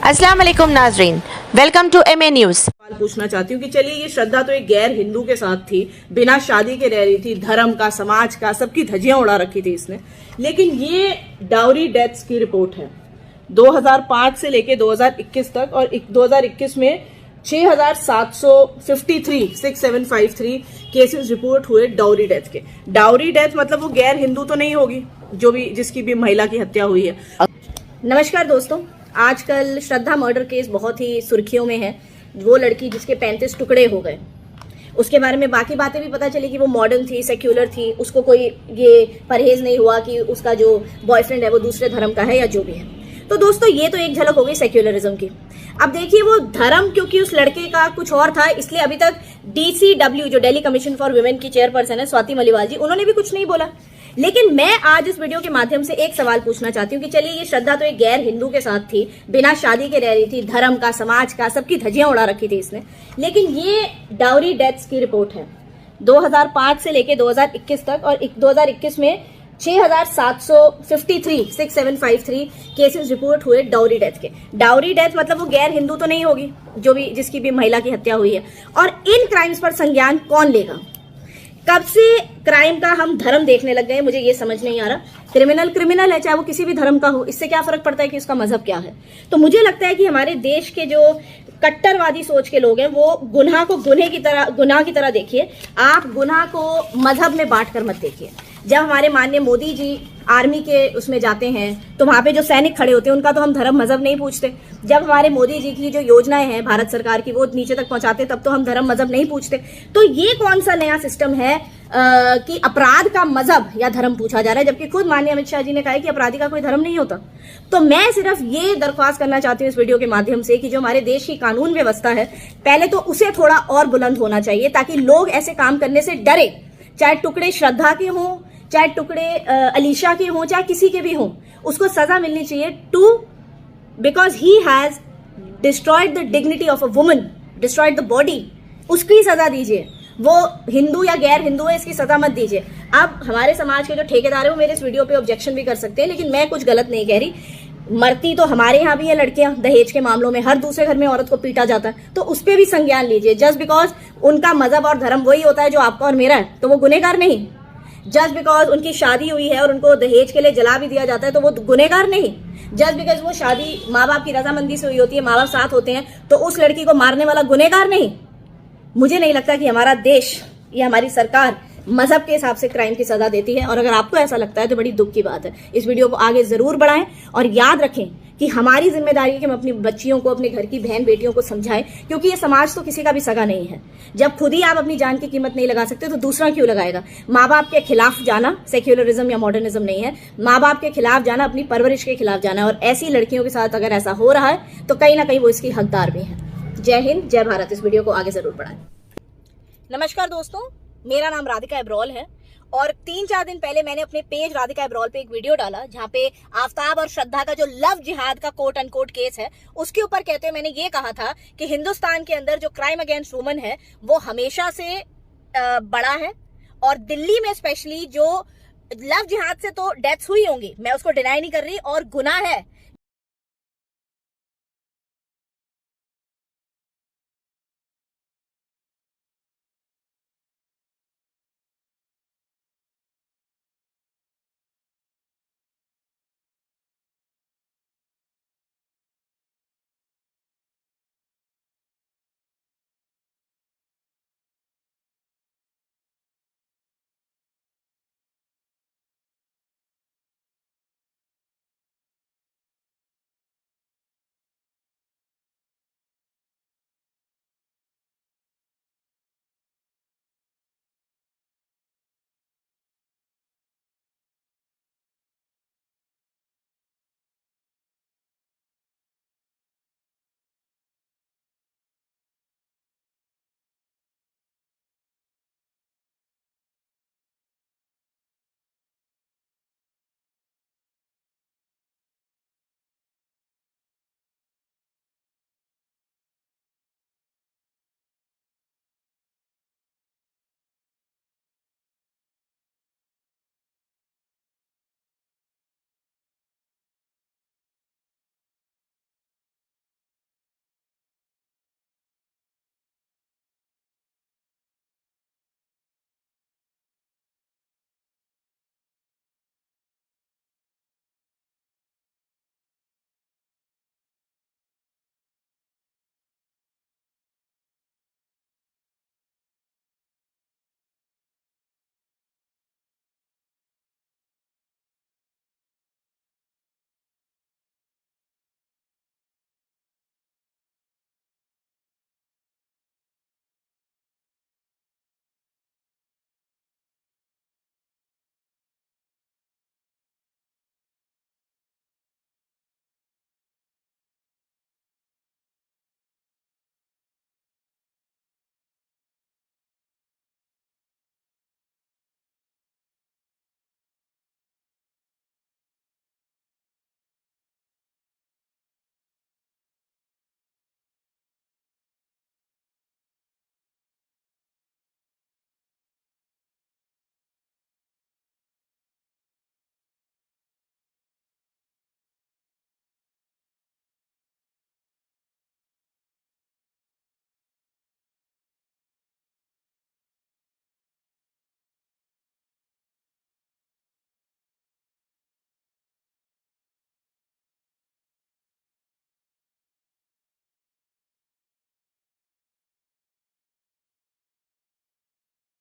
अस्सलाम वालेकुम नाजरीन, वेलकम टू MA न्यूज। सवाल पूछना चाहती हूँ कि चलिए ये श्रद्धा तो एक गैर हिंदू के साथ थी, बिना शादी के रह रही थी, धर्म का, समाज का, सबकी धज्जियां उड़ा रखी थी इसने। लेकिन ये डाउरी डेथ्स की रिपोर्ट है 2005 से लेके 2021 तक, और 2021 में 6753 केसेस रिपोर्ट हुए डाउरी डेथ के। डाउरी डेथ मतलब वो गैर हिंदू तो नहीं होगी जो भी जिसकी भी महिला की हत्या हुई है। नमस्कार दोस्तों, आजकल श्रद्धा मर्डर केस बहुत ही सुर्खियों में है। वो लड़की जिसके 35 टुकड़े हो गए, उसके बारे में बाकी बातें भी पता चली कि वो मॉडर्न थी, सेक्युलर थी, उसको कोई ये परहेज नहीं हुआ कि उसका जो बॉयफ्रेंड है वो दूसरे धर्म का है या जो भी है। तो दोस्तों ये तो एक झलक हो गई सेक्युलरिज्म की। अब देखिए वो धर्म, क्योंकि उस लड़के का कुछ और था, इसलिए अभी तक DCW जो दिल्ली कमीशन फॉर वुमेन की चेयरपर्सन है स्वाति मलिवाल जी, उन्होंने भी कुछ नहीं बोला। लेकिन मैं आज इस वीडियो के माध्यम से एक सवाल पूछना चाहती हूँ कि चलिए ये श्रद्धा तो एक गैर हिंदू के साथ थी, बिना शादी के रह रही थी, धर्म का, समाज का, सबकी धज्जियां उड़ा रखी थी इसने। लेकिन ये डाउरी डेथ्स की रिपोर्ट है 2005 से लेके 2021 तक, और 2021 में 6753 केसेस रिपोर्ट हुए डाउरी डेथ के। डाउरी डेथ मतलब वो गैर हिंदू तो नहीं होगी जो भी जिसकी भी महिला की हत्या हुई है। और इन क्राइम्स पर संज्ञान कौन लेगा? कब से क्राइम का हम धर्म देखने लग गए, मुझे ये समझ नहीं आ रहा। क्रिमिनल है, चाहे वो किसी भी धर्म का हो, इससे क्या फर्क पड़ता है कि उसका मजहब क्या है। तो मुझे लगता है कि हमारे देश के जो कट्टरवादी सोच के लोग हैं वो गुनाह को गुनाह की तरह देखिए। आप गुनाह को मजहब में बांट कर मत देखिए। जब हमारे माननीय मोदी जी आर्मी के उसमें जाते हैं तो वहां पे जो सैनिक खड़े होते हैं उनका तो हम धर्म मजहब नहीं पूछते। जब हमारे मोदी जी की जो योजनाएं हैं भारत सरकार की वो नीचे तक पहुंचाते तब तो हम धर्म मजहब नहीं पूछते। तो ये कौन सा नया सिस्टम है कि अपराध का मजहब या धर्म पूछा जा रहा है, जबकि खुद माननीय अमित शाह जी ने कहा है कि अपराधी का कोई धर्म नहीं होता। तो मैं सिर्फ ये दरख्वास्त करना चाहती हूँ इस वीडियो के माध्यम से कि जो हमारे देश की कानून व्यवस्था है पहले तो उसे थोड़ा और बुलंद होना चाहिए, ताकि लोग ऐसे काम करने से डरे। चाहे टुकड़े श्रद्धा के हों, चाहे टुकड़े अलीशा के हों, चाहे किसी के भी हों, उसको सजा मिलनी चाहिए because he has destroyed the dignity of a woman, destroyed the body. उसकी सजा दीजिए। वो हिंदू या गैर हिंदू है, इसकी सजा मत दीजिए। अब हमारे समाज के जो ठेकेदार है वो मेरे इस वीडियो पे ऑब्जेक्शन भी कर सकते हैं, लेकिन मैं कुछ गलत नहीं कह रही। मरती तो हमारे यहाँ भी है लड़कियां, दहेज के मामलों में हर दूसरे घर में औरत को पीटा जाता है, तो उस पर भी संज्ञान लीजिए। जस्ट बिकॉज उनका मजहब और धर्म वही होता है जो आपका और मेरा है, तो वो गुनहगार नहीं। जस्ट बिकॉज उनकी शादी हुई है और उनको दहेज के लिए जला भी दिया जाता है तो वो गुनहगार नहीं। जस्ट बिकॉज वो शादी माँ बाप की रजामंदी से हुई होती है, माँ बाप साथ होते हैं, तो उस लड़की को मारने वाला गुनहगार नहीं। मुझे नहीं लगता कि हमारा देश या हमारी सरकार मजहब के हिसाब से क्राइम की सजा देती है, और अगर आपको ऐसा लगता है तो बड़ी दुख की बात है। इस वीडियो को आगे जरूर बढ़ाएं और याद रखें कि हमारी जिम्मेदारी है कि हम अपनी बच्चियों को, अपने घर की बहन बेटियों को समझाएं, क्योंकि ये समाज तो किसी का भी सगा नहीं है। जब खुद ही आप अपनी जान की कीमत नहीं लगा सकते तो दूसरा क्यों लगाएगा? माँ बाप के खिलाफ जाना सेक्युलरिज्म या मॉडर्निज्म नहीं है। माँ बाप के खिलाफ जाना अपनी परवरिश के खिलाफ जाना है, और ऐसी लड़कियों के साथ अगर ऐसा हो रहा है तो कहीं ना कहीं वो इसकी हकदार भी है। जय हिंद, जय भारत। इस वीडियो को आगे जरूर बढ़ाएं। नमस्कार दोस्तों, मेरा नाम राधिका एब्रोल है, और 3-4 दिन पहले मैंने अपने पेज राधिका एब्रोल पे एक वीडियो डाला जहां पे आफ्ताब और श्रद्धा का जो लव जिहाद का कोट अनकोट केस है उसके ऊपर कहते हुए मैंने ये कहा था कि हिंदुस्तान के अंदर जो क्राइम अगेंस्ट वुमेन है वो हमेशा से बड़ा है, और दिल्ली में स्पेशली जो लव जिहाद से तो डेथ्स हुई होंगी, मैं उसको डिनाई नहीं कर रही, और गुनाह है